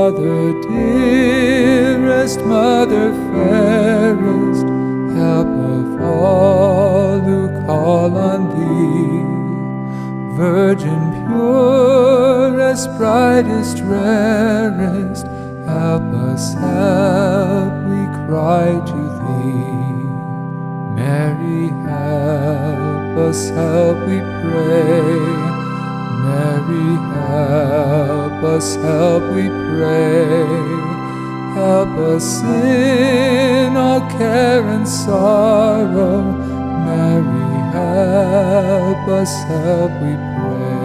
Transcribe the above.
Mother dearest, Mother fairest, help of all who call on Thee. Virgin purest, brightest, rarest, help us, help, we cry to Thee. Mary, help us, help, we pray. Mary, help us, help, we pray. Help us in all care and sorrow. Mary, help us, help, we pray.